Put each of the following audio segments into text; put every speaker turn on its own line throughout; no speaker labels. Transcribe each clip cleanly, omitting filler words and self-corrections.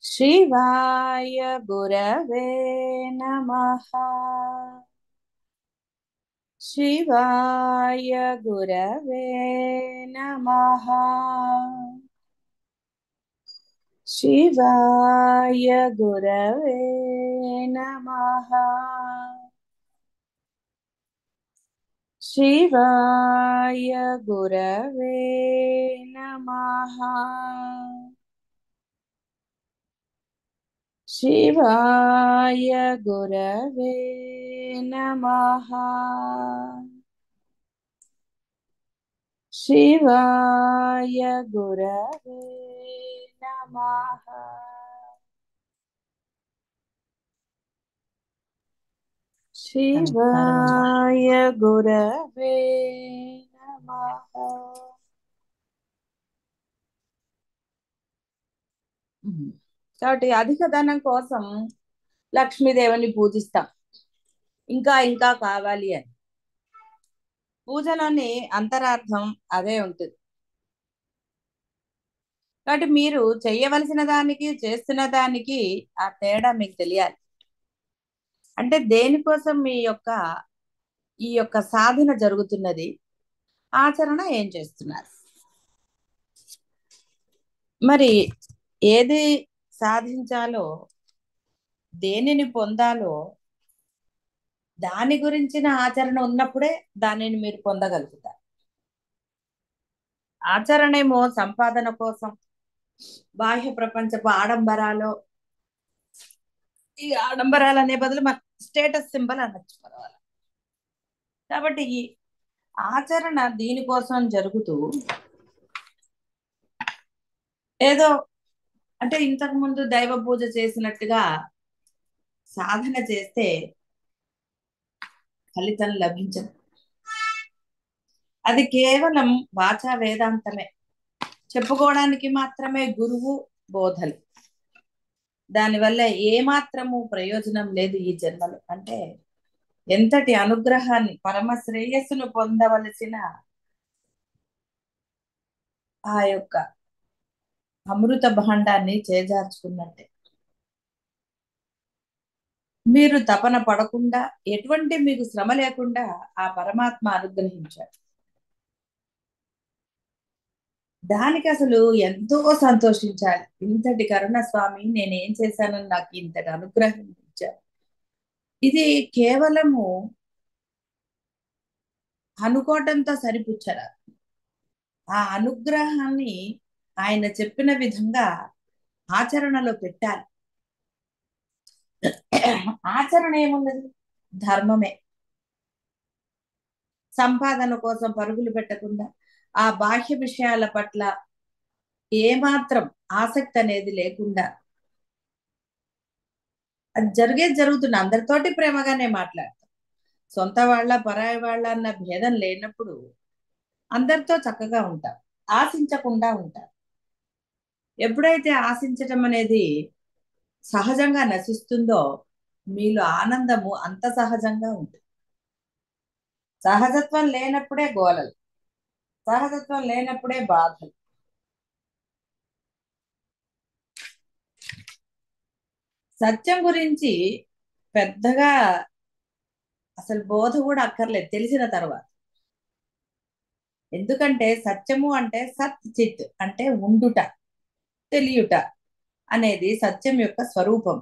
शिवाय गुरवे नमः। शिवाय गुरवे नमः। शिवाय गुरवे नमः। शिवाय गुरवे नमः। शिवाय गुरवे नमः। शिवाय गुरवे नमः।
నమస్కారం అండి.
शिवाय गुरवे नमः। కాబట్టి అధిక ధనం కోసం లక్ష్మీదేవిని పూజిస్తాం. ఇంకా ఇంకా కావాలి అని పూజలోని అంతరార్థం అదే ఉంటుంది. కాబట్టి మీరు చేయవలసిన దానికి చేస్తున్న దానికి ఆ తేడా మీకు తెలియాలి. అంటే దేనికోసం ఈ యొక్క సాధన జరుగుతున్నది, ఆచరణ ఏం చేస్తున్నారు, మరి ఏది సాధించాలో, దేనిని పొందాలో దాని గురించిన ఆచరణ ఉన్నప్పుడే దానిని మీరు పొందగలుగుతారు. ఆచరణ ఏమో సంపాదన కోసం, బాహ్య ప్రపంచపు ఆడంబరాలు, ఈ ఆడంబరాలు అనే బదులు మన స్టేటస్ సింబల్ అనొచ్చు పర్వాలేదు. కాబట్టి ఈ ఆచరణ దీనికోసం జరుగుతూ ఏదో అంటే ఇంతకు ముందు దైవ పూజ చేసినట్టుగా సాధన చేస్తే ఫలితం లభించదు. అది కేవలం వాచా వేదాంతమే, చెప్పుకోవడానికి మాత్రమే గురువు బోధలు. దానివల్ల ఏమాత్రము ప్రయోజనం లేదు ఈ జన్మలో. అంటే ఎంతటి అనుగ్రహాన్ని, పరమ శ్రేయస్సును పొందవలసిన ఆ యొక్క అమృత భాండాన్ని చేజార్చుకున్నట్టే. మీరు తపన పడకుండా, ఎటువంటి మీకు శ్రమ లేకుండా ఆ పరమాత్మ అనుగ్రహించాడు. దానికి అసలు ఎంతో సంతోషించాలి. ఇంతటి కరుణ స్వామి, నేనేం చేశానని నాకు ఇంతటి అనుగ్రహం ఇచ్చారు. ఇది కేవలము అనుకోవటంతో సరిపుచ్చరా. ఆ అనుగ్రహాన్ని ఆయన చెప్పిన విధంగా ఆచరణలో పెట్టాలి. ఆచరణ ఏమున్నది? ధర్మమే. సంపాదన కోసం పరుగులు పెట్టకుండా, ఆ బాహ్య విషయాల పట్ల ఏమాత్రం ఆసక్తి అనేది లేకుండా, అది జరిగేది జరుగుతుంది. అందరితోటి ప్రేమగానే మాట్లాడతాం. సొంత వాళ్ళ పరాయి వాళ్ళ అన్న భేదం లేనప్పుడు అందరితో చక్కగా ఉంటాం, ఆశించకుండా ఉంటాం. ఎప్పుడైతే ఆశించటం అనేది సహజంగా నశిస్తుందో మీలో ఆనందము అంత సహజంగా ఉంటుంది. సహజత్వం లేనప్పుడే గోలలు, సహజత్వం లేనప్పుడే బాధలు. సత్యం గురించి పెద్దగా అసలు బోధ కూడా అక్కర్లేదు తెలిసిన తర్వాత. ఎందుకంటే సత్యము అంటే సత్ చిత్ అంటే ఉండుట, తెలియుట అనేది సత్యం యొక్క స్వరూపం.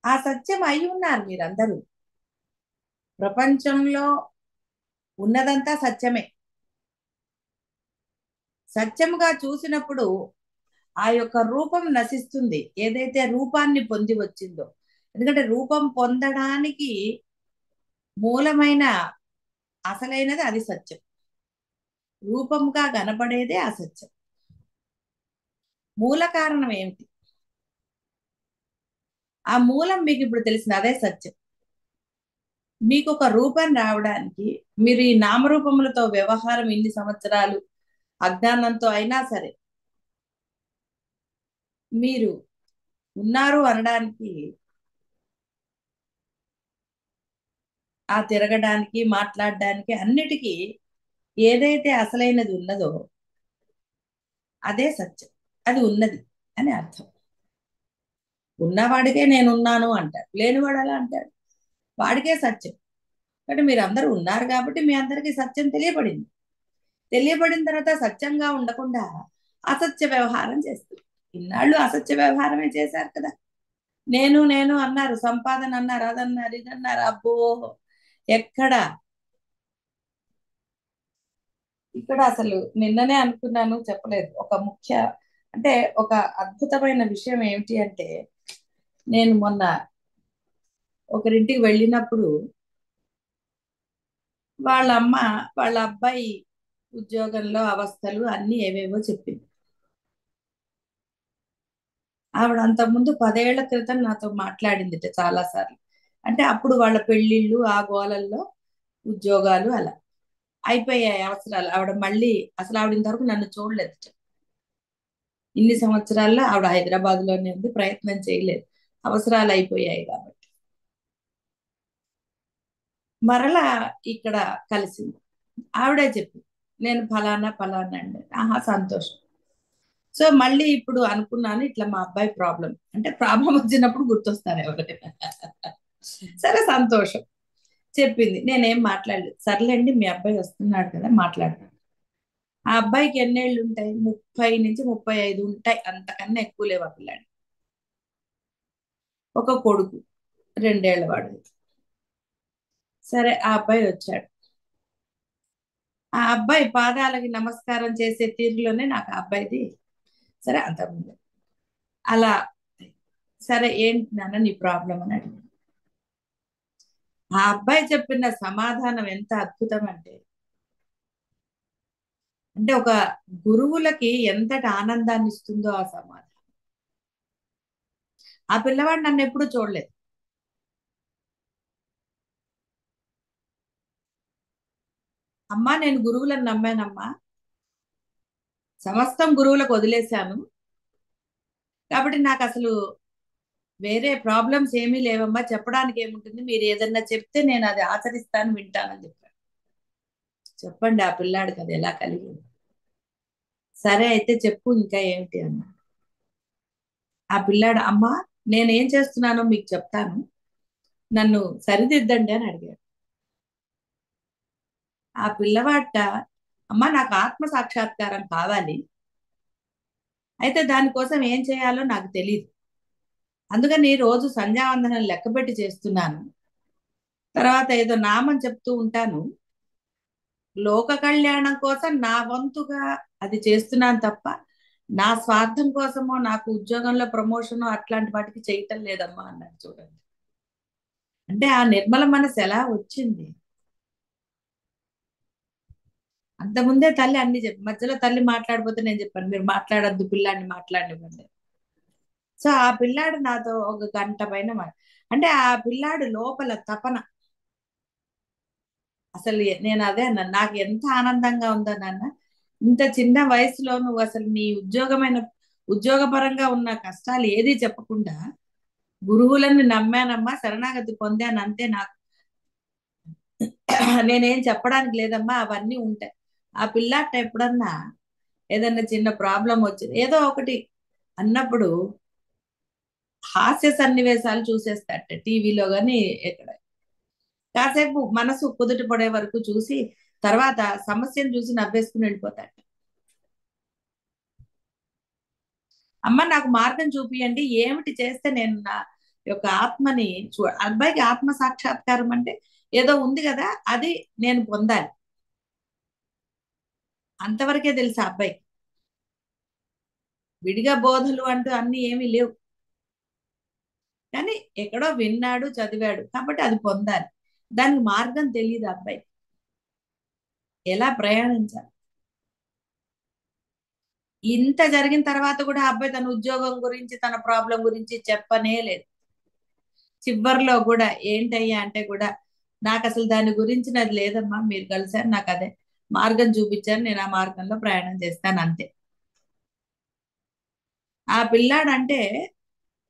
ఆ సత్యం అయి ఉన్నారు మీరందరూ. ప్రపంచంలో ఉన్నదంతా సత్యమే. సత్యముగా చూసినప్పుడు ఆ యొక్క రూపం నశిస్తుంది, ఏదైతే రూపాన్ని పొంది వచ్చిందో. ఎందుకంటే రూపం పొందడానికి మూలమైన అసలైనది అది సత్యం. రూపంగా కనపడేదే అసత్యం. మూల కారణం ఏమిటి? ఆ మూలం మీకు ఇప్పుడు తెలిసిన అదే సత్యం. మీకు ఒక రూపం రావడానికి మీరు ఈ నామరూపములతో వ్యవహారం ఇన్ని సంవత్సరాలు అజ్ఞానంతో అయినా సరే మీరు ఉన్నారు అనడానికి, ఆ తిరగడానికి, మాట్లాడడానికి, అన్నిటికీ ఏదైతే అసలైనది ఉన్నదో అదే సత్యం. అది ఉన్నది అని అర్థం. ఉన్నవాడికే నేనున్నాను అంటాడు, లేనివాడు అలా అంటాడు. వాడికే సత్యం. కాబట్టి మీరు అందరూ ఉన్నారు కాబట్టి మీ అందరికీ సత్యం తెలియబడింది. తెలియబడిన తర్వాత సత్యంగా ఉండకుండా అసత్య వ్యవహారం చేస్తారు. ఇన్నాళ్ళు అసత్య వ్యవహారమే చేశారు కదా. నేను నేను అన్నారు, సంపాదన అన్నారు, అదన్నారు, ఇదన్నారు. అబ్బో, ఎక్కడ ఇక్కడ అసలు నిన్ననే అనుకున్నాను, చెప్పలేదు. ఒక ముఖ్య అంటే ఒక అద్భుతమైన విషయం ఏమిటి అంటే, నేను మొన్న ఒకరింటికి వెళ్ళినప్పుడు వాళ్ళ అమ్మ వాళ్ళ అబ్బాయి ఉద్యోగంలో అవస్థలు అన్ని ఏవేవో చెప్పింది. ఆవిడ అంతకుముందు 10 ఏళ్ల క్రితం నాతో మాట్లాడిందిట చాలా సార్లు. అంటే అప్పుడు వాళ్ళ పెళ్ళిళ్ళు ఆ గోలల్లో ఉద్యోగాలు అలా అయిపోయాయి అవసరాలు. ఆవిడ మళ్ళీ అసలు ఆవిడ ఇంతవరకు నన్ను చూడలేదు. ఇన్ని సంవత్సరాల్లో ఆవిడ హైదరాబాద్ లోనే ఉంది, ప్రయత్నం చేయలేదు, అవసరాలు అయిపోయాయి కాబట్టి. మరలా ఇక్కడ కలిసింది. ఆవిడే చెప్పింది, నేను ఫలానా ఫలానా అండి. ఆహా, సంతోషం. సో మళ్ళీ ఇప్పుడు అనుకున్నాను, ఇట్లా మా అబ్బాయి ప్రాబ్లం అంటే ప్రాబ్లం వచ్చినప్పుడు గుర్తొస్తారు ఎవరైనా. సరే, సంతోషం. చెప్పింది, నేనేం మాట్లాడలేదు. సర్లేండి, మీ అబ్బాయి వస్తున్నాడు కదా, మాట్లాడతాను. ఆ అబ్బాయికి ఎన్నేళ్ళు ఉంటాయి? 30 నుంచి 35 ఉంటాయి, అంతకన్నా ఎక్కువ లేవు ఆ పిల్లాడి. ఒక కొడుకు, 2 ఏళ్ల వాడు. సరే, ఆ అబ్బాయి వచ్చాడు. ఆ అబ్బాయి పాదాలకి నమస్కారం చేసే తీరులోనే నాకు ఆ అబ్బాయిది. సరే, అంతకుముందు అలా. సరే, ఏంటి నాన్న నీ ప్రాబ్లం అని అడిగాను. ఆ అబ్బాయి చెప్పిన సమాధానం ఎంత అద్భుతం అంటే, ఒక గురువులకి ఎంతటి ఆనందాన్ని ఇస్తుందో ఆ సమాధానం. ఆ పిల్లవాడు నన్ను ఎప్పుడూ చూడలేదు. అమ్మా, నేను గురువులను నమ్మానమ్మా, సమస్తం గురువులకు వదిలేశాను, కాబట్టి నాకు అసలు వేరే ప్రాబ్లమ్స్ ఏమీ లేవమ్మా, చెప్పడానికి ఏముంటుంది, మీరు ఏదన్నా చెప్తే నేను అది ఆచరిస్తాను, వింటానని చెప్పాను. చెప్పండి ఆ పిల్లాడికి అది ఎలా కలిగింది. సరే, అయితే చెప్పు ఇంకా ఏమిటి అన్నా. ఆ పిల్లాడు, అమ్మా నేనేం చేస్తున్నానో మీకు చెప్తాను, నన్ను సరిదిద్దండి అని అడిగాడు. ఆ పిల్లవాట, అమ్మా నాకు ఆత్మ సాక్షాత్కారం కావాలి, అయితే దానికోసం ఏం చేయాలో నాకు తెలియదు, అందుకని రోజు సంధ్యావందనం లెక్కపెట్టి చేస్తున్నాను, తర్వాత ఏదో నామం చెప్తూ ఉంటాను, లోక కళ్యాణం కోసం నా వంతుగా అది చేస్తున్నాను తప్ప నా స్వార్థం కోసమో నాకు ఉద్యోగంలో ప్రమోషన్ అట్లాంటి వాటికి చేయటం లేదమ్మా అన్నాడు. చూడండి, అంటే ఆ నిర్మల మనసు ఎలా వచ్చింది. అంతకుముందే తల్లి అన్ని చెప్పి, మధ్యలో తల్లి మాట్లాడిపోతే నేను చెప్పాను, మీరు మాట్లాడొద్దు, పిల్లాడిని మాట్లాడివ్వండి. సో ఆ పిల్లాడు నాతో ఒక గంట పైన అంటే ఆ పిల్లాడు లోపల తపన. అసలు నేను అదే అన్నాను, నాకు ఎంత ఆనందంగా ఉందో నాన్న, ఇంత చిన్న వయసులో నువ్వు అసలు నీ ఉద్యోగపరంగా ఉన్న కష్టాలు ఏది చెప్పకుండా గురువులను నమ్మానమ్మా, శరణాగతి పొందాను అంతే, నాకు నేనేం చెప్పడానికి లేదమ్మా, అవన్నీ ఉంటాయి. ఆ పిల్లాట ఎప్పుడన్నా ఏదన్నా చిన్న ప్రాబ్లం వచ్చింది ఏదో ఒకటి అన్నప్పుడు హాస్య సన్నివేశాలు చూసేస్తాట టీవీలో గాని ఎక్కడ. కాసేపు మనసు కుదుట పడే వరకు చూసి తర్వాత సమస్యను చూసి నవ్వేసుకుని వెళ్ళిపోతాడు. అమ్మ నాకు మార్గం చూపియండి, ఏమిటి చేస్తే నేను నా యొక్క ఆత్మని అబ్బాయికి ఆత్మ సాక్షాత్కారం అంటే ఏదో ఉంది కదా, అది నేను పొందాలి, అంతవరకే తెలుసు ఆ అబ్బాయికి. విడిగా బోధలు అంటూ అన్ని ఏమీ లేవు, కానీ ఎక్కడో విన్నాడు, చదివాడు, కాబట్టి అది పొందాలి. దానికి మార్గం తెలియదు ఆ అబ్బాయి, ఎలా ప్రయాణించాలి. ఇంత జరిగిన తర్వాత కూడా ఆ అబ్బాయి తన ఉద్యోగం గురించి తన ప్రాబ్లం గురించి చెప్పనే లేదు. చివరిలో కూడా ఏంటయ్యా అంటే కూడా, నాకు అసలు దాని గురించి నాది లేదమ్మా, మీరు కలిసారు, నాకు అదే మార్గం చూపించారు, నేను ఆ మార్గంలో ప్రయాణం చేస్తాను అంతే. ఆ పిల్లాడంటే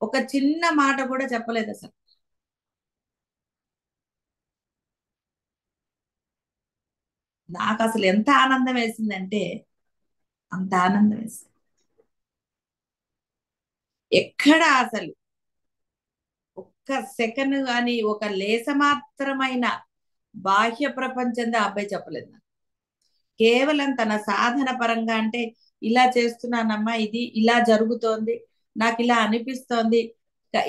ఒక చిన్న మాట కూడా చెప్పలేదు అసలు. నాకు అసలు ఎంత ఆనందం వేసిందంటే అంత ఆనందం వేసింది. ఎక్కడ అసలు ఒక్క సెకండ్ కానీ ఒక లేస మాత్రమైన బాహ్య ప్రపంచంతో ఆ అబ్బాయి చెప్పలేదు నాకు. కేవలం తన సాధన పరంగా అంటే ఇలా చేస్తున్నానమ్మా, ఇది ఇలా జరుగుతోంది, నాకు ఇలా అనిపిస్తోంది,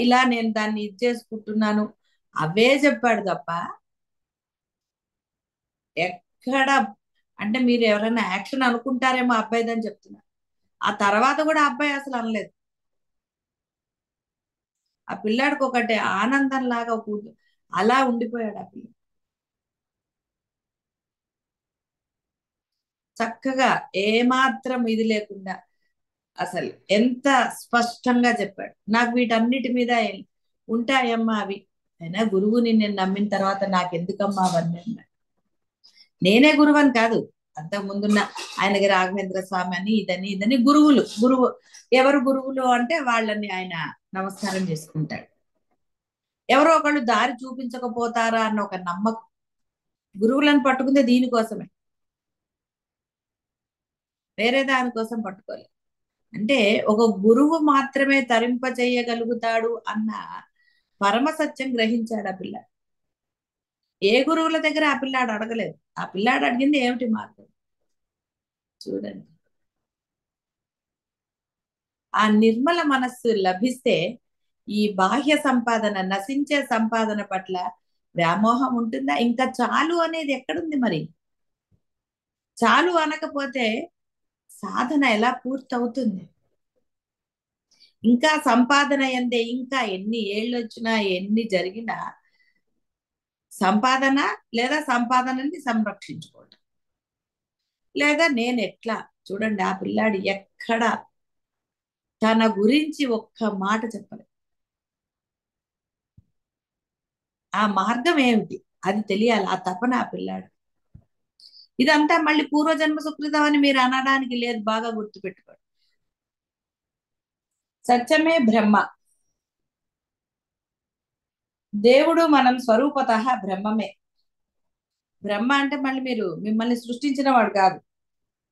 ఇలా నేను దాన్ని ఇది చేసుకుంటున్నాను, అవే చెప్పాడు తప్ప ఎక్కడ అంటే మీరు ఎవరైనా యాక్షన్ అనుకుంటారేమో అబ్బాయిదని చెప్తున్నా. ఆ తర్వాత కూడా ఆ అబ్బాయి అసలు అనలేదు. ఆ పిల్లాడికి ఒకటి ఆనందం లాగా అలా ఉండిపోయాడు ఆ పిల్ల. చక్కగా ఏమాత్రం ఇది లేకుండా అసలు ఎంత స్పష్టంగా చెప్పాడు. నాకు వీటన్నిటి మీద ఉంటాయమ్మా అవి, అయినా గురువుని నేను నమ్మిన తర్వాత నాకెందుకమ్మా అవన్నీ అన్నాడు. నేనే గురువు అని కాదు, అంతకు ముందున్న ఆయనకి రాఘవేంద్ర స్వామి అని ఇదని ఇదని గురువు ఎవరు గురువులు అంటే వాళ్ళని ఆయన నమస్కారం చేసుకుంటాడు. ఎవరో ఒకళ్ళు దారి చూపించకపోతారా అన్న ఒక నమ్మకం. గురువులను పట్టుకుందే దీనికోసమే, వేరే దానికోసం పట్టుకోలేదు. అంటే ఒక గురువు మాత్రమే తరింప చేయగలుగుతాడు అన్న పరమ సత్యం గ్రహించాడు ఆ పిల్ల. ఏ గురువుల దగ్గర ఆ పిల్లాడు అడగలేదు. ఆ పిల్లాడు అడిగింది ఏమిటి మార్గం చూడండి. ఆ నిర్మల మనస్సు లభిస్తే ఈ బాహ్య సంపాదన, నశించే సంపాదన పట్ల వ్యామోహం ఉంటుందా? ఇంకా చాలు అనేది ఎక్కడుంది మరి? చాలు అనకపోతే సాధన ఎలా పూర్తవుతుంది? ఇంకా సంపాదన ఎందే ఇంకా ఎన్ని ఏళ్ళు వచ్చినా ఎన్ని జరిగినా సంపాదన లేదా సంపాదనని సంరక్షించుకోవటం, లేదా నేను ఎట్లా చూడండి. ఆ పిల్లాడు ఎక్కడ తన గురించి ఒక్క మాట చెప్పలేదు. ఆ మార్గం ఏమిటి అది తెలియాలి, ఆ తపన ఆ పిల్లాడు. ఇదంతా మళ్ళీ పూర్వజన్మ సుకృతం అని మీరు అనడానికి లేదు, బాగా గుర్తుపెట్టుకోండి. సత్యమే బ్రహ్మ. దేవుడు మనం స్వరూపత బ్రహ్మమే. బ్రహ్మ అంటే మళ్ళీ మీరు మిమ్మల్ని సృష్టించిన వాడు కాదు.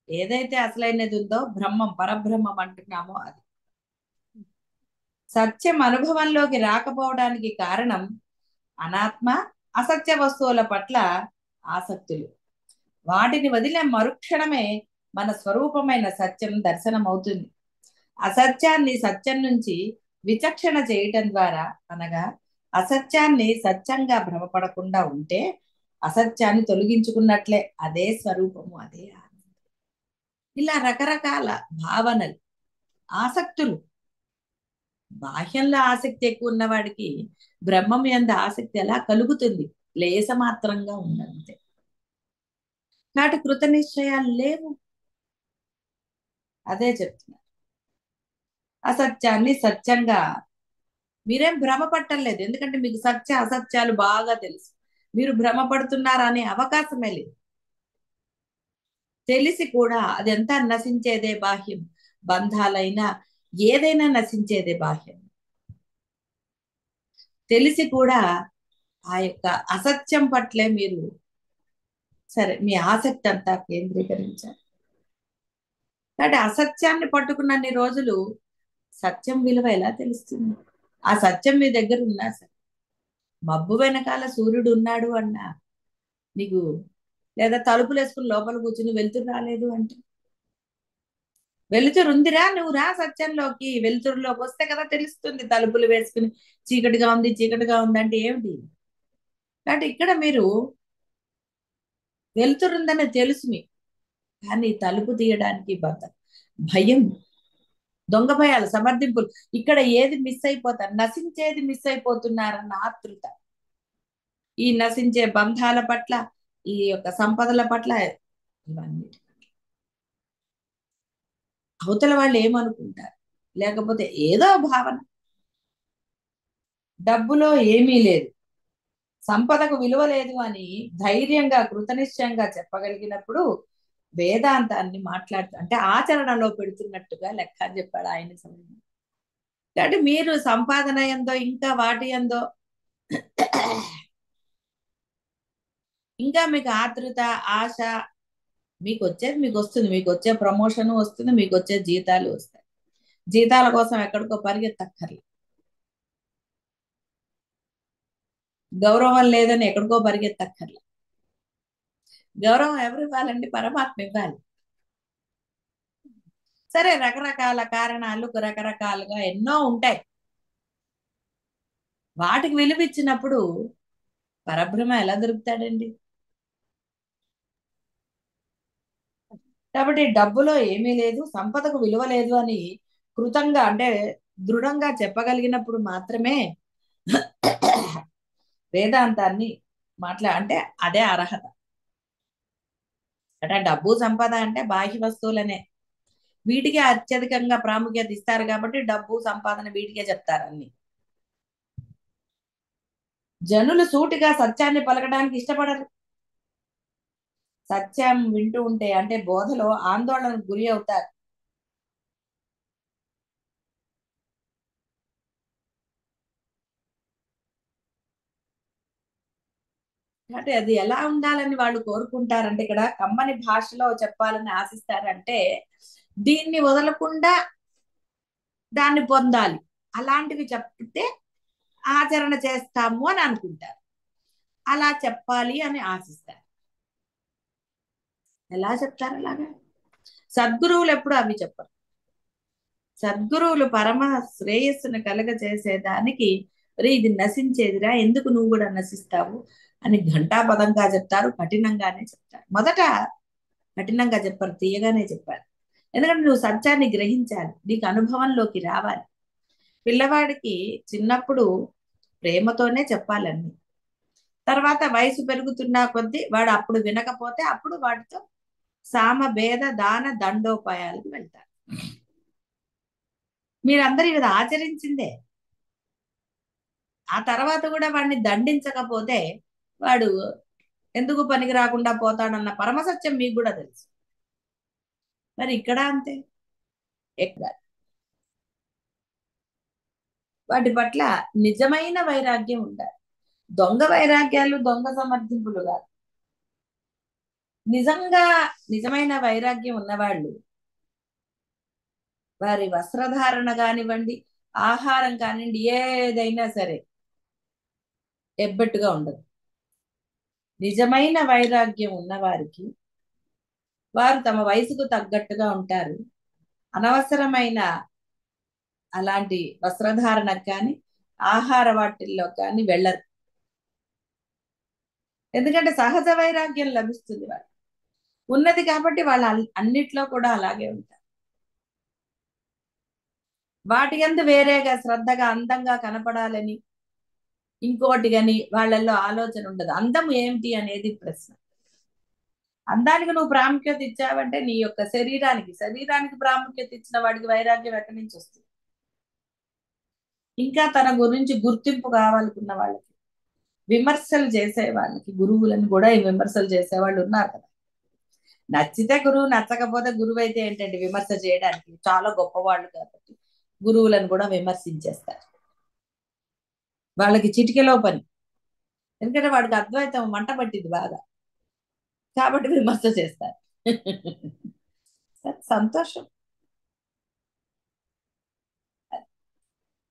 ఏదైతే అసలైనది ఉందో బ్రహ్మం, పరబ్రహ్మం అంటున్నామో అది. సత్యం అనుభవంలోకి రాకపోవడానికి కారణం అనాత్మ, అసత్య వస్తువుల పట్ల ఆసక్తులు. వాటిని వదిలే మరుక్షణమే మన స్వరూపమైన సత్యం దర్శనం అవుతుంది. అసత్యాన్ని సత్యం నుంచి విచక్షణ చేయటం ద్వారా, అనగా అసత్యాన్ని సత్యంగా భ్రమపడకుండా ఉంటే అసత్యాన్ని తొలగించుకున్నట్లే. అదే స్వరూపము, అదే ఆనందం. ఇలా రకరకాల భావనలు, ఆసక్తులు. బాహ్యంలో ఆసక్తి ఎక్కువ ఉన్నవాడికి బ్రహ్మం యందు ఆసక్తి ఎలా కలుగుతుంది? లేసమాత్రంగా ఉందంతే. నాటి కృత నిశ్చయాలు లేవు. అదే చెప్తున్నా. అసత్యాన్ని సత్యంగా మీరేం భ్రమ పట్టలేదు, ఎందుకంటే మీకు సత్య అసత్యాలు బాగా తెలుసు. మీరు భ్రమ పడుతున్నారా అనే అవకాశమే లేదు. తెలిసి కూడా అదంతా నశించేదే బాహ్యం. బంధాలైనా ఏదైనా నశించేదే బాహ్యం. తెలిసి కూడా ఆ యొక్క అసత్యం పట్లే మీరు సరే మీ ఆసక్తి అంతా కేంద్రీకరించారు. కాబట్టి అసత్యాన్ని పట్టుకున్నన్ని రోజులు సత్యం విలువ ఎలా తెలుస్తుంది? ఆ సత్యం మీ దగ్గర ఉన్నా సరే, మబ్బు వెనకాల సూర్యుడు ఉన్నాడు అన్నా నీకు, లేదా తలుపులు వేసుకుని లోపల కూర్చుని వెలుతురు రాలేదు అంటే, వెలుతురు ఉందిరా, నువ్వు రా సత్యంలోకి, వెలుతురులోకి వస్తే కదా తెలుస్తుంది. తలుపులు వేసుకుని చీకటిగా ఉంది చీకటిగా ఉంది అంటే ఏమిటి? కాబట్టి ఇక్కడ మీరు వెలుతురుందని తెలుసు మీకు, కానీ తలుపు తీయడానికి భయం, దొంగ భయాలు, సమర్థింపులు. ఇక్కడ ఏది మిస్ అయిపోతారు, నశించేది మిస్ అయిపోతున్నారన్న ఆతృత. ఈ నశించే బంధాల పట్ల, ఈ యొక్క సంపదల పట్ల, ఇవన్నీ అవతల వాళ్ళు ఏమనుకుంటారు, లేకపోతే ఏదో భావన. డబ్బులో ఏమీ లేదు, సంపదకు విలువ లేదు అని ధైర్యంగా కృతనిశ్చయంగా చెప్పగలిగినప్పుడు వేదాంతాన్ని మాట్లాడుతూ అంటే ఆచరణలో పెడుతున్నట్టుగా లెక్క అని చెప్పాడు ఆయన సమయం. కాబట్టి మీరు సంపాదన ఎందో ఇంకా వాటి ఎందో ఇంకా మీకు ఆతృత, ఆశ, మీకు వచ్చేది మీకు వస్తుంది, మీకు వచ్చే ప్రమోషన్ వస్తుంది, మీకు వచ్చే జీతాలు వస్తాయి. జీతాల కోసం ఎక్కడికో పరిగెత్తక్కర్లేదు. గౌరవం లేదని ఎక్కడికో పరిగెత్తక్కర్లే. గౌరవం ఎవరు ఇవ్వాలండి? పరమాత్మ ఇవ్వాలి. సరే, రకరకాల కారణాలు రకరకాలుగా ఎన్నో ఉంటాయి. వాటికి విలువ ఇచ్చినప్పుడు పరబ్రహ్మ ఎలా దొరుకుతాడండి? కాబట్టి డబ్బులో ఏమీ లేదు, సంపదకు విలువ లేదు అని కృతంగా అంటే దృఢంగా చెప్పగలిగినప్పుడు మాత్రమే వేదాంతాన్ని అంటే అదే అర్హత. అంటే డబ్బు సంపద అంటే బాహ్య వస్తువులనే, వీటికి అత్యధికంగా ప్రాముఖ్యత ఇస్తారు కాబట్టి డబ్బు సంపాదన వీటికే చెప్తారు అన్ని. జనులు సూటిగా సత్యాన్ని పలకడానికి ఇష్టపడరు. సత్యం వింటూ ఉంటే అంటే బోధలో ఆందోళనకు గురి అవుతారు. అంటే అది ఎలా ఉండాలని వాళ్ళు కోరుకుంటారంటే, ఇక్కడ కమ్మని భాషలో చెప్పాలని ఆశిస్తారంటే దీన్ని వదలకుండా దాన్ని పొందాలి, అలాంటివి చెప్తే ఆచరణ చేస్తాము అని అనుకుంటారు. అలా చెప్పాలి అని ఆశిస్తారు. ఎలా చెప్తారు అలాగా? సద్గురువులు ఎప్పుడు అవి చెప్పరు. సద్గురువులు పరమ శ్రేయస్సును కలగజేసేదానికి, రే ఇది నశించేదిరా, ఎందుకు నువ్వు కూడా నశిస్తావు అని ఘంటాపదంగా చెప్తారు, కఠినంగానే చెప్తారు. మొదట కఠినంగా చెప్పారు, తీయగానే చెప్పారు. ఎందుకంటే నువ్వు సత్యాన్ని గ్రహించాలి, నీకు అనుభవంలోకి రావాలి. పిల్లవాడికి చిన్నప్పుడు ప్రేమతోనే చెప్పాలన్నీ. తర్వాత వయసు పెరుగుతున్న కొద్దీ వాడు అప్పుడు వినకపోతే అప్పుడు వాడితో సామ భేద దాన దండోపాయాలకు వెళ్తారు. మీరందరూ ఇది ఆచరించిందే. ఆ తర్వాత కూడా వాడిని దండించకపోతే వాడు ఎందుకు పనికి రాకుండా పోతాడన్న పరమసత్యం మీకు కూడా తెలుసు. మరి ఇక్కడ అంతే. ఎక్కడ వాటి పట్ల నిజమైన వైరాగ్యం ఉండాలి. దొంగ వైరాగ్యాలు, దొంగ సమర్థింపులు కాదు. నిజంగా నిజమైన వైరాగ్యం ఉన్నవాళ్ళు వారి వస్త్రధారణ కానివ్వండి, ఆహారం కానివ్వండి, ఏదైనా సరే ఎబ్బెట్టుగా ఉండదు. నిజమైన వైరాగ్యం ఉన్నవారికి వారు తమ వయసుకు తగ్గట్టుగా ఉంటారు. అనవసరమైన అలాంటి వస్త్రధారణకు కానీ ఆహార వాటిల్లో కానీ వెళ్ళరు. ఎందుకంటే సహజ వైరాగ్యం లభిస్తుంది వాళ్ళు ఉన్నది కాబట్టి వాళ్ళు అన్నిట్లో కూడా అలాగే ఉంటారు. వాటి యందు వేరేగా శ్రద్ధగా అందంగా కనపడాలని ఇంకోటి కానీ వాళ్ళల్లో ఆలోచన ఉండదు. అందం ఏమిటి అనేది ప్రశ్న. అందానికి నువ్వు ప్రాముఖ్యత ఇచ్చావంటే నీ యొక్క శరీరానికి ప్రాముఖ్యత ఇచ్చిన వాడికి వైరాగ్యం ఎక్కడి నుంచి వస్తుంది? ఇంకా తన గురించి గుర్తింపు కావాలనుకున్న వాళ్ళకి, విమర్శలు చేసే వాళ్ళకి, గురువులను కూడా ఈ విమర్శలు చేసే వాళ్ళు ఉన్నారు కదా. నచ్చితే గురువు, నచ్చకపోతే గురువు అయితే ఏంటంటే విమర్శ చేయడానికి చాలా గొప్పవాళ్ళు కాబట్టి గురువులను కూడా విమర్శించేస్తారు. వాళ్ళకి చిటికెలో పని. ఎందుకంటే వాడికి అద్వైతం మంట పట్టింది బాగా, కాబట్టి విమర్శ చేస్తారు. సంతోషం.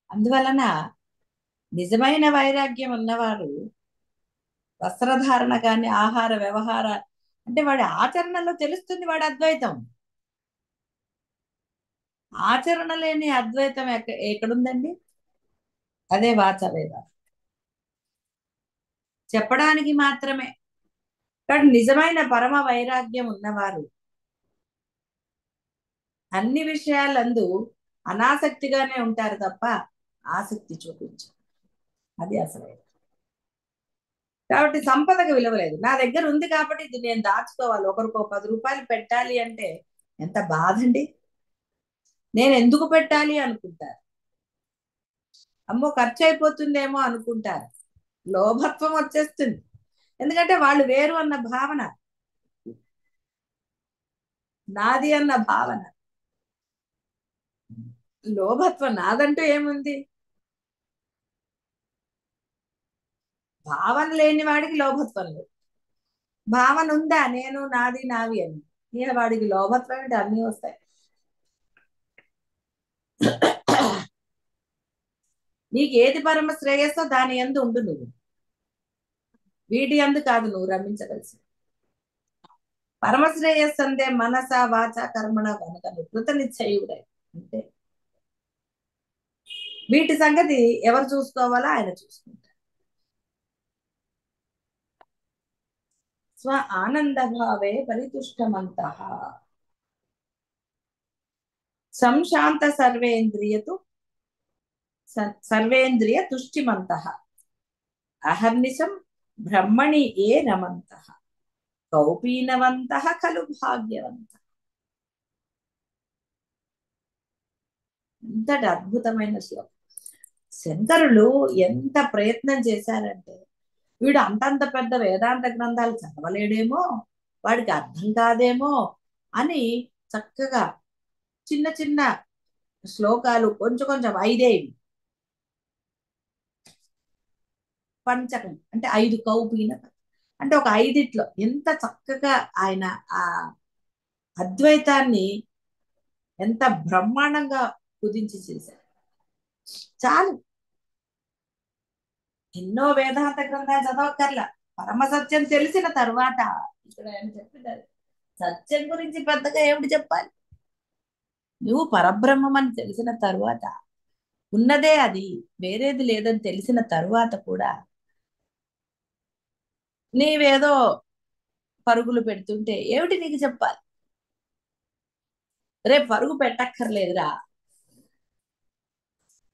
అందువలన నిజమైన వైరాగ్యం ఉన్నవారు వస్త్రధారణ కానీ ఆహార వ్యవహార అంటే వాడి ఆచరణలో తెలుస్తుంది వాడి అద్వైతం. ఆచరణ లేని అద్వైతం ఎక్కడుందండి? అదే వాచ వేద, చెప్పడానికి మాత్రమే. కానీ నిజమైన పరమ వైరాగ్యం ఉన్నవారు అన్ని విషయాలందు అనాసక్తిగానే ఉంటారు తప్ప ఆసక్తి చూపించరు. అది అసలు. కాబట్టి సంపదకు విలువ లేదు. నా దగ్గర ఉంది కాబట్టి ఇది నేను దాచుకోవాలి, ఒకరికో 10 రూపాయలు పెట్టాలి అంటే ఎంత బాధండి. నేను ఎందుకు పెట్టాలి అనుకుంటారు. అమ్మో ఖర్చు అయిపోతుందేమో అనుకుంటారు. లోభత్వం వచ్చేస్తుంది. ఎందుకంటే వాళ్ళు వేరు అన్న భావన, నాది అన్న భావన. లోభత్వం నాదంటూ ఏముంది? భావన లేని వాడికి లోభత్వం లేదు. భావన ఉందా నేను నాది నావి అని, ఇక వాడికి లోభత్వం అంటే అన్నీ వస్తాయి. నీకు ఏది పరమ శ్రేయస్సో దాని యందు ఉండు నువ్వు. వీటి అందు కాదు నువ్వు రమించవలసి. పరమశ్రేయస్సందే మనస వాచ కర్మణ కనుక నువ్వు కృత నిశ్చయుడే. అంటే వీటి సంగతి ఎవరు చూసుకోవాలో ఆయన చూసుకుంటారు. స్వ ఆనంద భావే పరితుష్టమంత సంశాంత సర్వేంద్రియ తుష్టిమంత అహర్నిశం బ్రహ్మణి ఏ రమంత కౌపీనవంత ఖలు భాగ్యవంత. ఇంతటి అద్భుతమైన శ్లోకం. శంకరులు ఎంత ప్రయత్నం చేశారంటే, వీడు అంతంత పెద్ద వేదాంత గ్రంథాలు చదవలేడేమో, వాడికి అర్థం కాదేమో అని చక్కగా చిన్న చిన్న శ్లోకాలు కొంచెం కొంచెం ఐదేవి పంచకం అంటే 5 కౌపీన అంటే ఒక 5 ఎంత చక్కగా ఆయన ఆ అద్వైతాన్ని ఎంత బ్రహ్మాండంగా కుదించి చేశారు. చాలు, ఎన్నో వేదాంత గ్రంథాలు చదవక్కర్లా. పరమ సత్యం తెలిసిన తర్వాత ఇక్కడ ఆయన చెప్పినారు, సత్యం గురించి పెద్దగా ఏమిటి చెప్పాలి. నువ్వు పరబ్రహ్మం అని తెలిసిన తరువాత, ఉన్నదే అది, వేరేది లేదని తెలిసిన తరువాత కూడా నీవేదో పరుగులు పెడుతుంటే ఏమిటి నీకు చెప్పాలి. రేపు పరుగు పెట్టక్కర్లేదురా,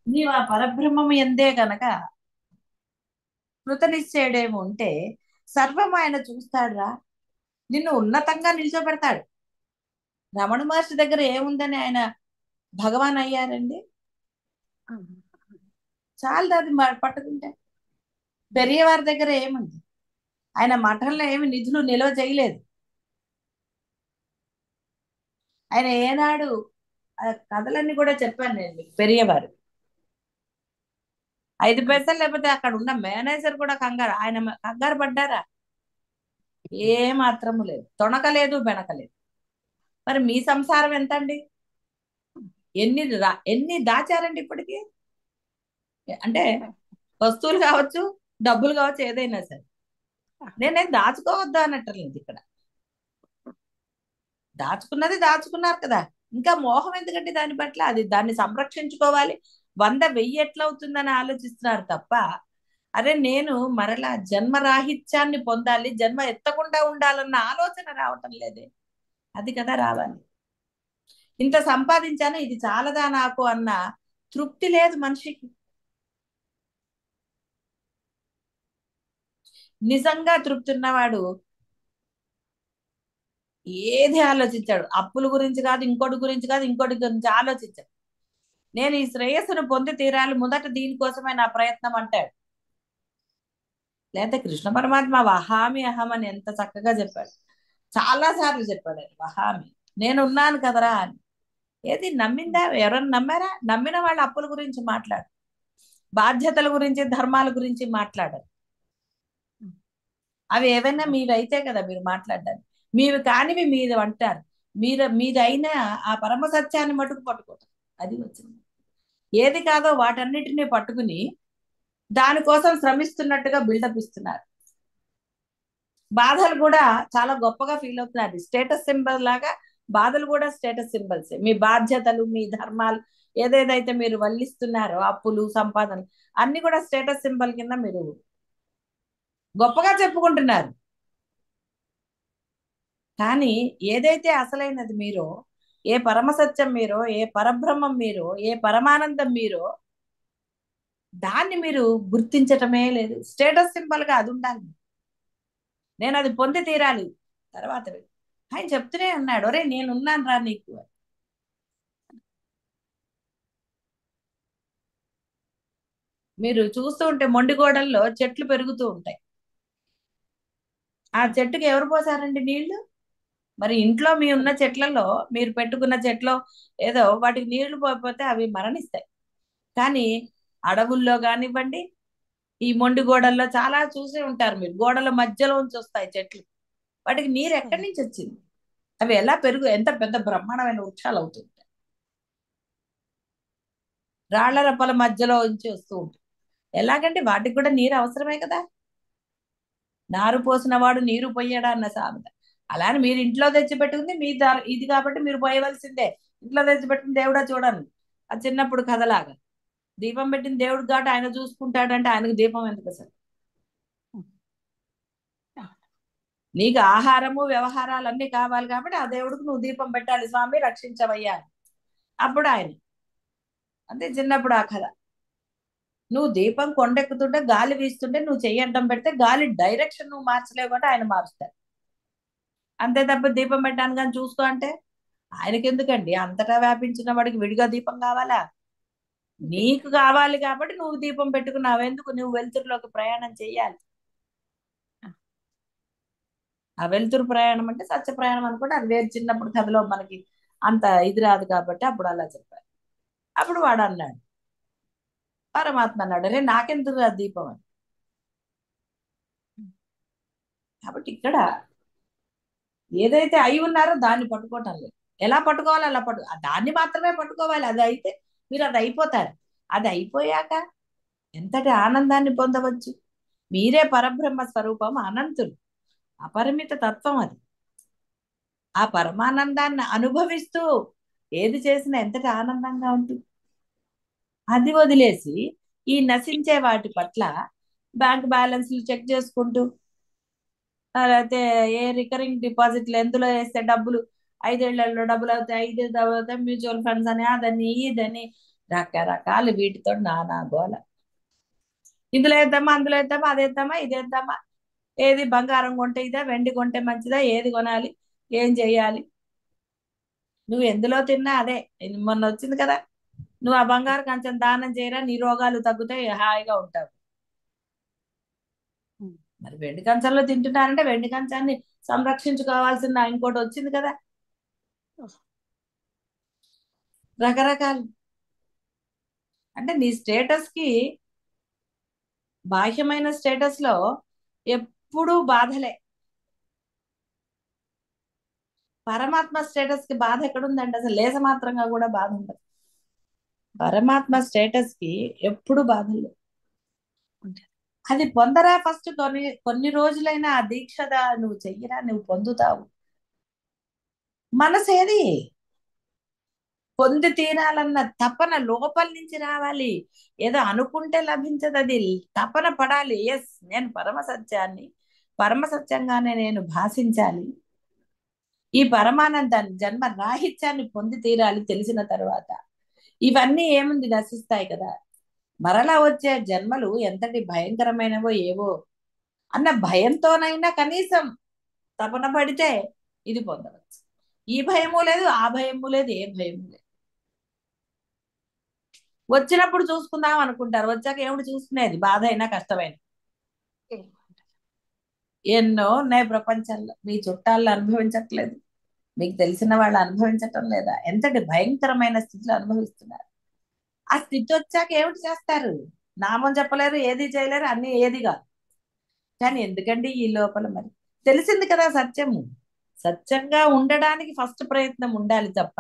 నీవు ఆ పరబ్రహ్మము ఎందే గనక కృతనిశ్చయుడేమో ఉంటే సర్వం ఆయన చూస్తాడురా, నిన్ను ఉన్నతంగా నిల్చోబెడతాడు. రమణ మహర్షి దగ్గర ఏముందని ఆయన భగవాన్ అయ్యారండి. చాలు అది పట్టుకుంటే. పెరియవారి దగ్గర ఏముంది, ఆయన మఠంలో ఏమి నిధులు నిల్వ చేయలేదు. ఆయన ఏనాడు ఆ కథలన్నీ కూడా చెప్పాను నేను మీకు. పెరియవారు 5 పైసలు లేకపోతే అక్కడ ఉన్న మేనేజర్ కూడా కంగారు. ఆయన కంగారు పడ్డారా? ఏ మాత్రము లేదు, తొణకలేదు బెణకలేదు. మరి మీ సంసారం ఎంతండి? ఎన్ని దాచారండి ఇప్పటికీ? అంటే వస్తువులు కావచ్చు, డబ్బులు కావచ్చు, ఏదైనా సరే. నేనేం దాచుకోవద్దు అనట్లేదు ఇక్కడ. దాచుకున్నది దాచుకున్నారు కదా, ఇంకా మోహం ఎందుకంటే దాని పట్ల. అది దాన్ని సంరక్షించుకోవాలి. 100 1000 ఎట్లా అవుతుందని ఆలోచిస్తున్నారు తప్ప, అరే నేను మరలా జన్మరాహిత్యాన్ని పొందాలి, జన్మ ఎత్తకుండా ఉండాలన్న ఆలోచన రావటం లేదే. అది కదా రావాలి. ఇంత సంపాదించాను, ఇది చాలదా నాకు అన్న తృప్తి లేదు మనిషికి. నిజంగా తృప్తి ఉన్నవాడు ఏది ఆలోచించాడు. అప్పుల గురించి కాదు, ఇంకోటి గురించి కాదు, ఇంకోటి గురించి ఆలోచించాడు. నేను ఈ శ్రేయస్సును పొంది తీరాలి, మొదట దీనికోసమే నా ప్రయత్నం అంటాడు. లేకపోతే కృష్ణ పరమాత్మ వహామి అహం అని ఎంత చక్కగా చెప్పాడు. చాలా సార్లు చెప్పాడు ఆయన వహామి, నేను ఉన్నాను కదరా అని. ఏది నమ్మిందా? ఎవరన్నా నమ్మారా? నమ్మిన వాళ్ళ అప్పుల గురించి మాట్లాడు, బాధ్యతల గురించి, ధర్మాల గురించి మాట్లాడారు. అవి ఏవైనా మీవైతే కదా మీరు మాట్లాడారు. మీవి కానివి మీరు అంటారు. మీదైనా ఆ పరమ సత్యాన్ని మటుకు పట్టుకోవటం, అది వచ్చింది. ఏది కాదో వాటన్నిటినీ పట్టుకుని దానికోసం శ్రమిస్తున్నట్టుగా బిల్డప్ ఇస్తున్నారు. బాధలు కూడా చాలా గొప్పగా ఫీల్ అవుతున్నారు. స్టేటస్ సింబల్ లాగా బాధలు కూడా స్టేటస్ సింబల్స్. మీ బాధ్యతలు, మీ ధర్మాలు ఏదేదైతే మీరు వల్లిస్తున్నారో, అప్పులు, సంపాదన అన్ని కూడా స్టేటస్ సింబల్ కింద మీరు గొప్పగా చెప్పుకుంటున్నారు. కానీ ఏదైతే అసలైనది మీరో, ఏ పరమసత్యం మీరో, ఏ పరబ్రహ్మం మీరో, ఏ పరమానందం మీరో, దాన్ని మీరు గుర్తించటమే లేదు. స్టేటస్ సింబల్ గా అది ఉండాలి. నేను అది పొంది తీరాలి. తర్వాత ఆయన చెప్తూనే ఉన్నాడు, ఒరే నేనున్నాను రా నీకు. మీరు చూస్తూ ఉంటే మొండిగోడల్లో చెట్లు పెరుగుతూ ఉంటాయి. ఆ చెట్టుకి ఎవరు పోసారండి నీళ్లు? మరి ఇంట్లో మీ ఉన్న చెట్లలో, మీరు పెట్టుకున్న చెట్లో ఏదో వాటికి నీళ్లు పోకపోతే అవి మరణిస్తాయి. కానీ అడవుల్లో కానివ్వండి, ఈ మొండి గోడల్లో చాలా చూసే ఉంటారు మీరు, గోడల మధ్యలో నుంచి వస్తాయి చెట్లు. వాటికి నీరు ఎక్కడి నుంచి వచ్చింది? అవి ఎలా ఎంత పెద్ద బ్రహ్మాండమైన వృక్షాలు అవుతుంది. రాళ్ల రప్పల మధ్యలో నుంచి వస్తూ ఉంటుంది. ఎలాగంటే వాటికి కూడా నీరు అవసరమే కదా. నారు పోసిన వాడు నీరు పొయ్యడా అన్న సామెత. అలానే మీరు ఇంట్లో తెచ్చిపెట్టుకుంది మీ ఇది కాబట్టి మీరు పోయవలసిందే. ఇంట్లో తెచ్చిపెట్టుకుని దేవుడా చూడండి, అది చిన్నప్పుడు కథలాగా. దీపం పెట్టిన దేవుడు కాబట్టి ఆయన చూసుకుంటాడంటే ఆయనకు దీపం ఎందుకు అసలు? నీకు ఆహారము వ్యవహారాలు అన్ని కావాలి కాబట్టి ఆ దేవుడికి నువ్వు దీపం పెట్టాలి, స్వామి రక్షించవయ్యా. అప్పుడు ఆయన అంటే చిన్నప్పుడు ఆ కథ. నువ్వు దీపం కొండెక్కుతుంటే గాలి వీస్తుంటే నువ్వు చెయ్యి అడ్డం పెడితే గాలి డైరెక్షన్ నువ్వు మార్చలేవు కాబట్టి ఆయన మారుస్తాడు. అంతే తప్ప దీపం పెట్టాను కానీ చూసుకో అంటే ఆయనకి ఎందుకండి? అంతటా వ్యాపించిన వాడికి విడిగా దీపం కావాలా? నీకు కావాలి కాబట్టి నువ్వు దీపం పెట్టుకున్నావు. ఎందుకు? నువ్వు వెలుతురులోకి ప్రయాణం చెయ్యాలి. ఆ వెలుతురు ప్రయాణం అంటే సత్య ప్రయాణం అనుకుంటే అది వేరు. చిన్నప్పుడు కథలో మనకి అంత ఇది రాదు కాబట్టి అప్పుడు అలా చెప్పారు. అప్పుడు వాడు అన్నాడు, పరమాత్మ అన్నాడు, రే నాకెందుకు ఆ దీపం అని. కాబట్టి ఇక్కడ ఏదైతే అయి ఉన్నారో దాన్ని పట్టుకోవటం లేదు. ఎలా పట్టుకోవాలి అలా దాన్ని మాత్రమే పట్టుకోవాలి. అది అయితే మీరు అది అయిపోతారు. అది అయిపోయాక ఎంతటి ఆనందాన్ని పొందవచ్చు. మీరే పరబ్రహ్మ స్వరూపం, అనంతులు, అపరిమిత తత్వం. అది ఆ పరమానందాన్ని అనుభవిస్తూ ఏది చేసినా ఎంతటి ఆనందంగా ఉంటుంది. అది వదిలేసి ఈ నశించే వాటి పట్ల బ్యాంక్ బ్యాలెన్స్లు చెక్ చేసుకుంటూ, లేకపోతే ఏ రికరింగ్ డిపాజిట్లు ఎందులో వేస్తే డబ్బులు 5 ఏళ్లలో డబ్బులు అవుతాయి, 5 అవుతాయి, మ్యూచువల్ ఫండ్స్ అని అదని ఇదని రకరకాలు వీటితో నానా గోల. ఇందులో వేద్దామా, అందులో వేద్దామా, అది వేద్దామా, ఇది వేద్దామా, ఏది బంగారం కొంటే ఇదా, వెండి కొంటే మంచిదా, ఏది కొనాలి, ఏం చెయ్యాలి. నువ్వు ఎందులో తిన్నా అదే. మొన్న వచ్చింది కదా, నువ్వు ఆ బంగారు కంచెం దానం చేయరా నీ రోగాలు తగ్గుతాయి, హాయిగా ఉంటావు. మరి వెండి కంచంలో తింటున్నారంటే వెండి కంచాన్ని సంరక్షించుకోవాల్సిన ఇంకోటి వచ్చింది కదా. రకరకాలు అంటే నీ స్టేటస్ కి, బాహ్యమైన స్టేటస్ లో ఎప్పుడూ బాధలే. పరమాత్మ స్టేటస్ కి బాధ ఎక్కడుందండి? అసలు లేస మాత్రంగా కూడా బాధ ఉండదు. పరమాత్మ స్టేటస్ కి ఎప్పుడు బాధలు. అది పొందరా ఫస్ట్. కొన్ని కొన్ని రోజులైనా ఆ దీక్షగా నువ్వు చెయ్యరా, నువ్వు పొందుతావు. మనసేది పొంది తీరాలన్న తపన లోపల నుంచి రావాలి. ఏదో అనుకుంటే లభించదు, అది తపన పడాలి. ఎస్, నేను పరమ సత్యాన్ని, పరమ సత్యంగానే నేను భాషించాలి, ఈ పరమానందాన్ని, జన్మ రాహిత్యాన్ని పొంది తీరాలి. తెలిసిన తర్వాత ఇవన్నీ ఏముంది, నశిస్తాయి కదా. మరలా వచ్చే జన్మలు ఎంతటి భయంకరమైనవో ఏవో అన్న భయంతోనైనా కనీసం తపన పడితే ఇది పొందవచ్చు. ఈ భయము లేదు, ఆ భయము లేదు, ఏ భయము లేదు. వచ్చినప్పుడు చూసుకుందాం అనుకుంటారు, వచ్చాక ఏమిటి చూసుకునేది? బాధ అయినా కష్టమైన ఎన్నో ఉన్నాయి ప్రపంచంలో. మీ చుట్టాలను అనుభవించట్లేదు, మీకు తెలిసిన వాళ్ళు అనుభవించటం లేదా? ఎంతటి భయంకరమైన స్థితిలో అనుభవిస్తున్నారు. ఆ స్థితి వచ్చాక ఏమిటి చేస్తారు? నామం చెప్పలేరు, ఏది చేయలేరు, అన్ని ఏది కాదు. కానీ ఎందుకండి ఈ లోపల మరి తెలిసింది కదా సత్యము. సత్యంగా ఉండడానికి ఫస్ట్ ప్రయత్నం ఉండాలి తప్ప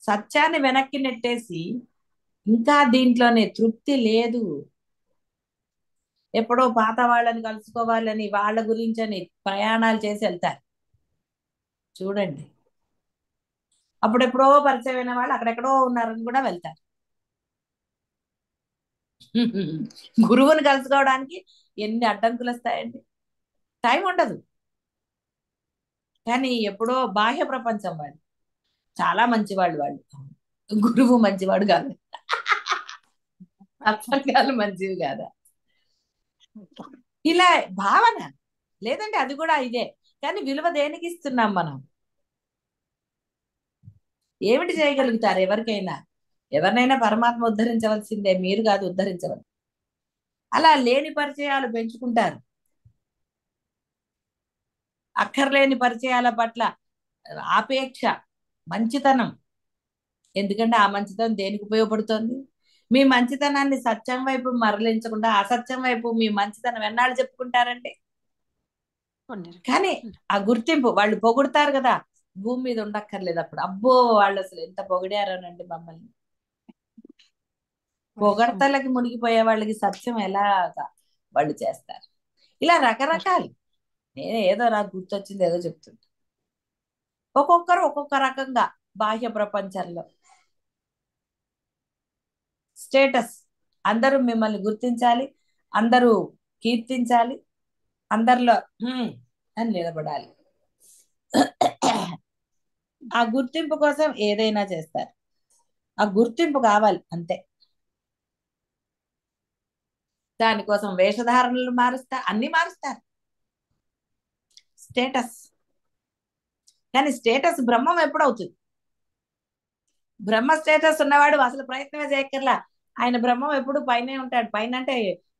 సత్యాన్ని వెనక్కి నెట్టేసి ఇంకా దీంట్లోనే తృప్తి లేదు. ఎప్పుడో పాత వాళ్ళని కలుసుకోవాలని, వాళ్ళ గురించని ప్రయాణాలు చేసి వెళ్తారు చూడండి. అప్పుడెప్పుడో పరిచయమైన వాళ్ళు అక్కడెక్కడో ఉన్నారని కూడా వెళ్తారు. గురువుని కలుసుకోవడానికి ఎన్ని అడ్డంకులు వస్తాయండి, టైం ఉండదు. కానీ ఎప్పుడో బాహ్య ప్రపంచం వాళ్ళు చాలా మంచివాళ్ళు, వాళ్ళు గురువు మంచివాడు కాదు, సత్సంగాలు మంచివి కాదా, ఇలా భావన. లేదంటే అది కూడా ఇదే. కానీ విలువ దేనికి ఇస్తున్నాం మనం? ఏమిటి చేయగలుగుతారు? ఎవరికైనా, ఎవరినైనా పరమాత్మ ఉద్ధరించవలసిందే, మీరు కాదు ఉద్ధరించవలసి. అలా లేని పరిచయాలు పెంచుకుంటారు. అక్కర్లేని పరిచయాల పట్ల ఆపేక్ష, మంచితనం. ఎందుకంటే ఆ మంచితనం దేనికి ఉపయోగపడుతుంది? మీ మంచితనాన్ని సత్యం వైపు మరలించకుండా అసత్యం వైపు మీ మంచితనం ఎన్నాళ్ళు చెప్పుకుంటారండి? కానీ ఆ గుర్తింపు వాళ్ళు పొగుడతారు కదా, భూమి మీద ఉండక్కర్లేదు అప్పుడు. అబ్బో వాళ్ళు అసలు ఎంత పొగిడారోనండి మమ్మల్ని. పొగడతలకి మునిగిపోయే వాళ్ళకి సత్యం ఎలాగా వాళ్ళు చేస్తారు? ఇలా రకరకాలు. నేను ఏదో నాకు గుర్తొచ్చింది ఏదో చెప్తుంది. ఒక్కొక్కరు ఒక్కొక్క రకంగా బాహ్య ప్రపంచంలో స్టేటస్. అందరూ మిమ్మల్ని గుర్తించాలి, అందరూ కీర్తించాలి, అందరిలో అని నిలబడాలి. ఆ గుర్తింపు కోసం ఏదైనా చేస్తారు. ఆ గుర్తింపు కావాలి అంతే. దానికోసం వేషధారణలు మారుస్తారు, అన్ని మారుస్తారు. స్టేటస్. కానీ స్టేటస్ బ్రహ్మం ఎప్పుడవుతుంది? బ్రహ్మ స్టేటస్ ఉన్నవాడు అసలు ప్రయత్నమే చేయక్కర్లా. ఆయన బ్రహ్మం ఎప్పుడు పైనే ఉంటాడు. పైన అంటే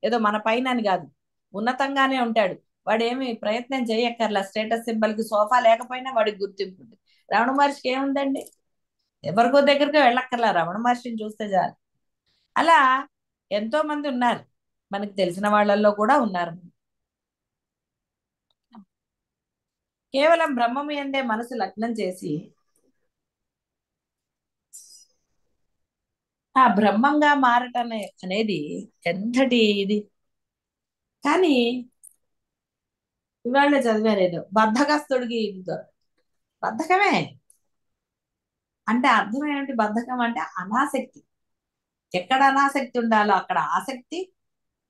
ఏదో మన పైన అని కాదు, ఉన్నతంగానే ఉంటాడు. వాడు ఏమి ప్రయత్నం చేయక్కర్లా. స్టేటస్ సింబల్ కి సోఫా లేకపోయినా వాడికి గుర్తింపు ఉంది. రమణ మహర్షికి ఏముందండి? ఎవరికో దగ్గరికి వెళ్ళక్కర్లా, రమణ మహర్షిని చూస్తే చాలు. అలా ఎంతో మంది ఉన్నారు, మనకి తెలిసిన వాళ్ళల్లో కూడా ఉన్నారు. కేవలం బ్రహ్మము యందే మనసు లగ్నం చేసి ఆ బ్రహ్మంగా మారటం అనేది ఎంతటి ఇది. కానీ ఇవాళ చదివారేదో బద్ధకస్తుడికి బద్ధకమే. అంటే అర్థం ఏమిటి? బద్ధకం అంటే అనాసక్తి. ఎక్కడ అనాసక్తి ఉండాలో అక్కడ ఆసక్తి,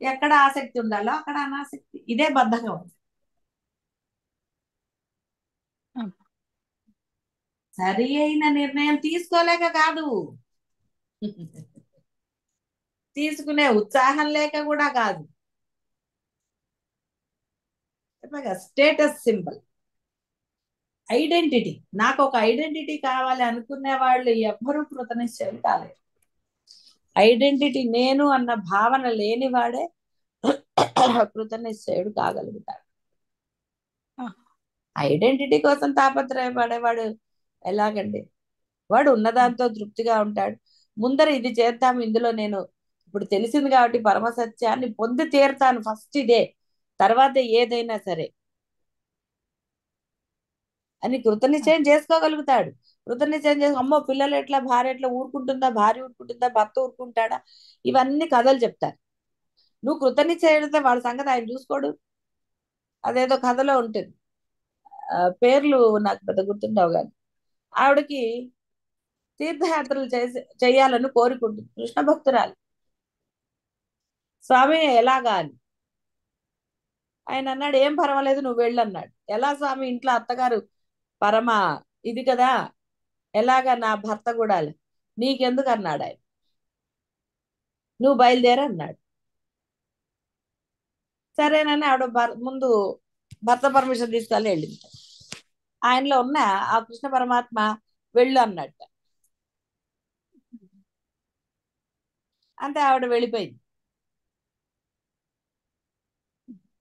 ఎక్కడ ఆసక్తి ఉండాలో అక్కడ అనాసక్తి. ఇదే బద్ధకం. సరి అయిన నిర్ణయం తీసుకోలేక కాదు, తీసుకునే ఉత్సాహం లేక కూడా కాదు. Status symbol, identity. నాకు ఒక ఐడెంటిటీ కావాలి అనుకునే వాళ్ళు ఎవ్వరూ కృతనిశ్చయం కాలేదు. ఐడెంటిటీ నేను అన్న భావన లేనివాడే కృతనిశ్చయుడు కాగలుగుతాడు. ఐడెంటిటీ కోసం తాపత్రయపడేవాడు ఎలాగండి? వాడు ఉన్నదాంతో తృప్తిగా ఉంటాడు. ముందర ఇది చేద్దాము, ఇందులో నేను ఇప్పుడు తెలిసింది కాబట్టి పరమసత్యాన్ని పొంది తీరుతాను, ఫస్ట్ ఇదే, తర్వాత ఏదైనా సరే అని కృతనిశ్చయం చేసుకోగలుగుతాడు. కృతనిశ్చయం చేసి అమ్మో పిల్లలు ఎట్లా, భార్య ఎట్లా ఊరుకుంటుందా, భార్య ఊరుకుంటుందా, భర్త ఊరుకుంటాడా, ఇవన్నీ కథలు చెప్తారు. నువ్వు కృతనిశ్చయితే వాళ్ళ సంగతి ఆయన చూసుకోడు. అదేదో కథలో ఉంటుంది. పేర్లు నాకు పెద్ద గుర్తుండవు కానీ ఆవిడకి తీర్థయాత్రలు చేయాలని కోరుకుంటుంది, కృష్ణ భక్తురాలు. స్వామి ఎలాగా అని ఆయన అన్నాడు, ఏం పర్వాలేదు నువ్వు వెళ్ళు అన్నాడు. ఎలా స్వామి, ఇంట్లో అత్తగారు పరమ ఇది కదా, ఎలాగా నా భర్త కూడా నీకెందుకు అన్నాడు ఆయన, నువ్వు బయలుదేర అన్నాడు. సరేనని ఆవిడ ముందు భర్త పర్మిషన్ తీసుకొని వెళ్ళింది. ఆయనలో ఉన్న ఆ కృష్ణ పరమాత్మ వెళ్ళు అన్నట్టు. అంతే, ఆవిడ వెళ్ళిపోయింది.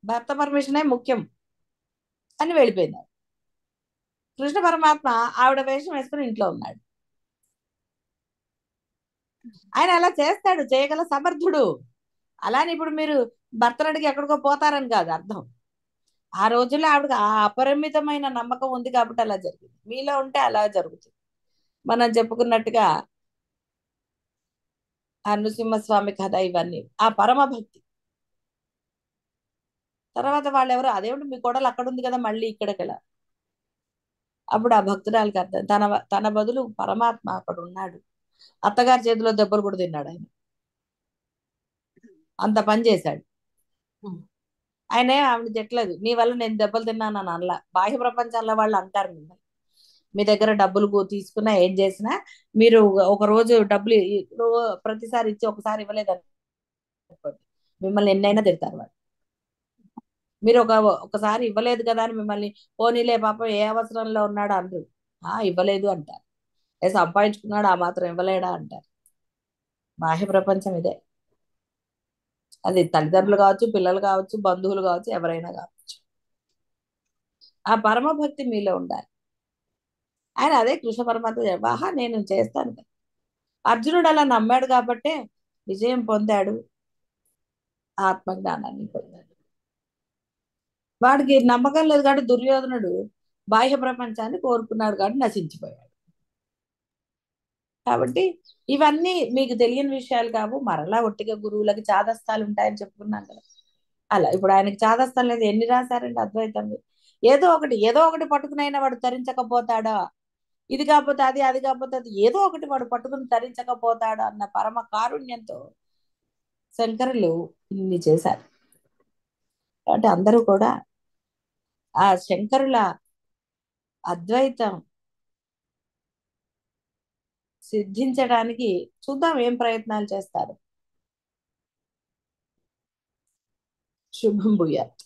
భర్త పర్మిషనే ముఖ్యం అని వెళ్ళిపోయింది. కృష్ణ పరమాత్మ ఆవిడ వేషం వేసుకుని ఇంట్లో ఉన్నాడు. ఆయన అలా చేస్తాడు, చేయగల సమర్థుడు. అలానే ఇప్పుడు మీరు భర్తను అడిగి ఎక్కడికో పోతారని కాదు అర్థం. ఆ రోజుల్లో ఆవిడకి ఆ అపరిమితమైన నమ్మకం ఉంది కాబట్టి అలా జరిగింది. మీలో ఉంటే అలా జరుగుతుంది. మనం చెప్పుకున్నట్టుగా ఆ నృసింహస్వామి కథ, ఇవన్నీ ఆ పరమ భక్తి. తర్వాత వాళ్ళు ఎవరు, అదేమిటి మీ కోడలు అక్కడ ఉంది కదా మళ్ళీ ఇక్కడికి వెళ్ళా. అప్పుడు ఆ భక్తురాలికి అర్థం, తన బదులు పరమాత్మ అక్కడ ఉన్నాడు. అత్తగారి చేతిలో దెబ్బలు కూడా తిన్నాడు ఆయన, అంత పని చేశాడు. ఆయన ఆవిడ తిట్టలేదు, నీ వల్ల నేను దెబ్బలు తిన్నాను అని అనలా. బాహ్య ప్రపంచంలో వాళ్ళు అంటారు మిమ్మల్ని, మీ దగ్గర డబ్బులు తీసుకున్నా ఏం చేసినా మీరు ఒక రోజు డబ్బులు ప్రతిసారి ఇచ్చి ఒకసారి ఇవ్వలేదు అనుకోండి, మిమ్మల్ని ఎన్నైనా తిడతారు వాళ్ళు. మీరు ఒకసారి ఇవ్వలేదు కదా అని మిమ్మల్ని పోనీలే పాపం ఏ అవసరంలో ఉన్నాడు అందరు ఇవ్వలేదు అంటారు. ఏ సంపాదించుకున్నాడు ఆ మాత్రం ఇవ్వలేడా అంటారు. బాహ్య ప్రపంచం ఇదే. అది తల్లిదండ్రులు కావచ్చు, పిల్లలు కావచ్చు, బంధువులు కావచ్చు, ఎవరైనా కావచ్చు. ఆ పరమ భక్తి మీలో ఉండాలి. ఆయన అదే కృష్ణ పరమాత్మ నేను చేస్తాను. అర్జునుడు అలా నమ్మాడు కాబట్టే విజయం పొందాడు, ఆత్మజ్ఞానాన్ని పొందాడు. వాడికి నమ్మకం లేదు కాబట్టి దుర్యోధనుడు బాహ్య ప్రపంచాన్ని కోరుకున్నాడు కాబట్టి నశించిపోయాడు. కాబట్టి ఇవన్నీ మీకు తెలియని విషయాలు కావు. మరలా ఒట్టిగా గురువులకి చాదస్తాలు ఉంటాయని చెప్పుకున్నాం కదా. అలా ఇప్పుడు ఆయనకి చాదస్తం లేదు, ఎన్ని రాశారండి అద్వైతం. ఏదో ఒకటి పట్టుకునైనా వాడు తరించకపోతాడా, ఇది కాకపోతే అది, అది కాకపోతే అది, ఏదో ఒకటి వాడు పట్టుకుని తరించకపోతాడా అన్న పరమ కారుణ్యంతో శంకరులు ఇన్ని చేశారు. కాబట్టి అందరూ కూడా ఆ శంకరుల అద్వైతం సిద్ధించడానికి చూద్దాం ఏం ప్రయత్నాలు చేస్తారు. శుభం భూయాత్.